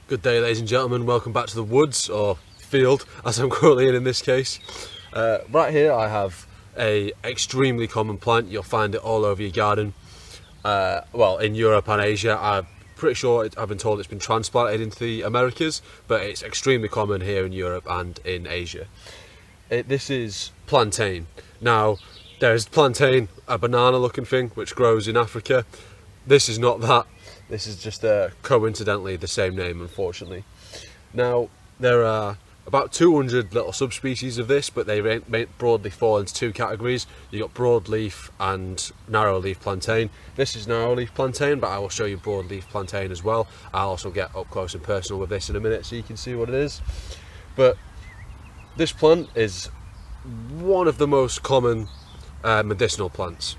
Good day, ladies and gentlemen. Welcome back to the woods, or field, as I'm currently in this case. Right here I have a extremely common plant. You'll find it all over your garden. Well, in Europe and Asia. I'm pretty sure I've been told it's been transplanted into the Americas, but it's extremely common here in Europe and in Asia. This is plantain. Now, there's plantain, a banana-looking thing, which grows in Africa. This is not that. This is just coincidentally the same name, unfortunately. Now, there are about 200 little subspecies of this, but they broadly fall into two categories. You've got broadleaf and narrow-leaf plantain. This is narrow-leaf plantain, but I will show you broadleaf plantain as well. I'll also get up close and personal with this in a minute so you can see what it is. But this plant is one of the most common medicinal plants.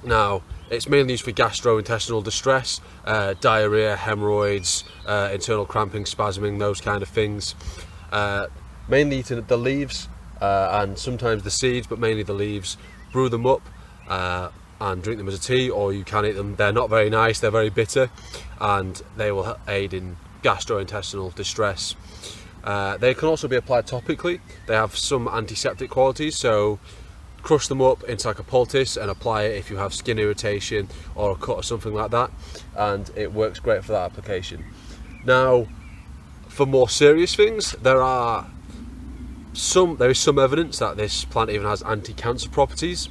Now, it's mainly used for gastrointestinal distress, diarrhea, hemorrhoids, internal cramping, spasming, those kind of things. Mainly eating the leaves and sometimes the seeds, but mainly the leaves. Brew them up and drink them as a tea, or you can eat them. They're not very nice, they're very bitter, and they will aid in gastrointestinal distress. They can also be applied topically. They have some antiseptic qualities, so crush them up into like a poultice and apply it if you have skin irritation or a cut or something like that, and it works great for that application. Now, for more serious things, there is some evidence that this plant even has anti-cancer properties.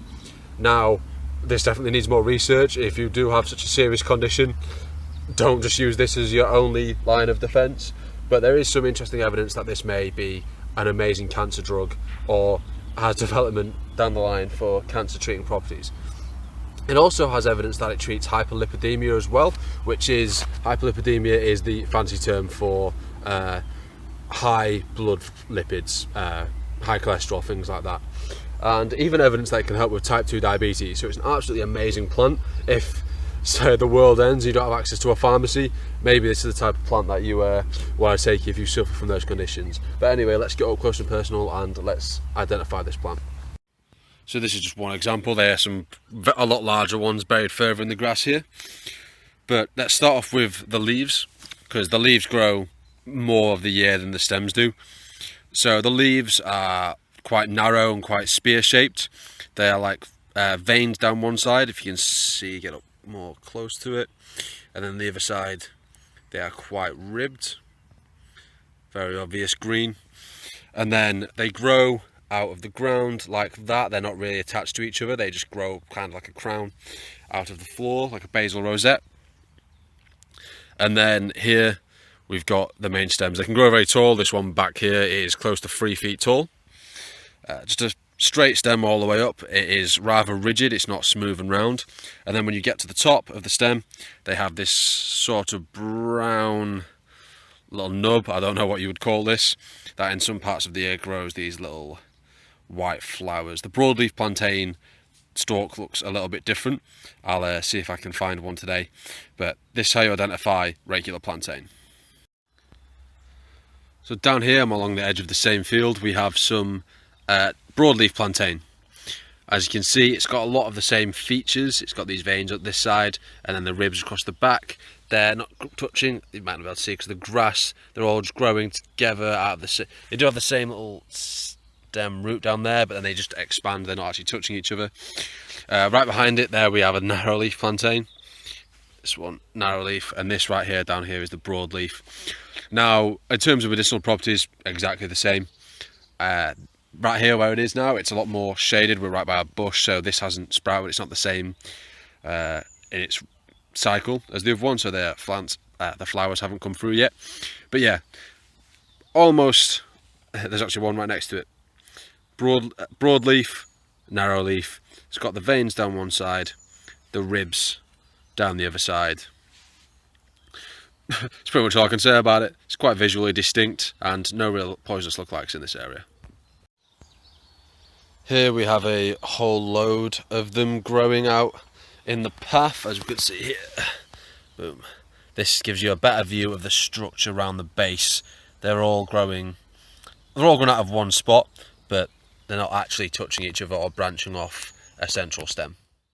Now, this definitely needs more research. If you do have such a serious condition, don't just use this as your only line of defense, but there is some interesting evidence that this may be an amazing cancer drug, or has development down the line for cancer treating properties. It also has evidence that it treats hyperlipidemia as well, which is, hyperlipidemia is the fancy term for high blood lipids, high cholesterol, things like that. And even evidence that it can help with type 2 diabetes. So it's an absolutely amazing plant. If the world ends, you don't have access to a pharmacy, maybe this is the type of plant that you want to take if you suffer from those conditions. But anyway, let's get up close and personal and let's identify this plant. So this is just one example. There are a lot larger ones buried further in the grass here. But let's start off with the leaves, because the leaves grow more of the year than the stems do. So the leaves are quite narrow and quite spear-shaped. They are like veins down one side, if you can see, get up more close to it, and then the other side they are quite ribbed, very obvious green, and then they grow out of the ground like that. They're not really attached to each other, they just grow kind of like a crown out of the floor, like a basil rosette. And then here we've got the main stems. They can grow very tall. This one back here is close to 3 feet tall. Just a straight stem all the way up. It is rather rigid, it's not smooth and round. And then when you get to the top of the stem, they have this sort of brown little nub, I don't know what you would call this, that in some parts of the year grows these little white flowers. The broadleaf plantain stalk looks a little bit different. I'll see if I can find one today, but this is how you identify regular plantain. So down here, I'm along the edge of the same field, we have some broadleaf plantain. As you can see, it's got a lot of the same features. It's got these veins up this side and then the ribs across the back. They're not touching, you might not be able to see because the grass, they're all just growing together out of the, they do have the same little stem root down there, but then they just expand, they're not actually touching each other. Right behind it there we have a narrow-leaf plantain. This one, narrow leaf, and this right here down here is the broadleaf. Now, in terms of medicinal properties, exactly the same. Right here where it is now, it's a lot more shaded. We're right by a bush, so this hasn't sprouted. It's not the same in its cycle as the other one, so the flowers haven't come through yet. But yeah, almost, there's actually one right next to it. Broadleaf, narrow leaf. It's got the veins down one side, the ribs down the other side. That's pretty much all I can say about it. It's quite visually distinct and no real poisonous lookalikes in this area. Here we have a whole load of them growing out in the path, as we can see here. Boom. This gives you a better view of the structure around the base. They're all growing out of one spot, but they're not actually touching each other or branching off a central stem.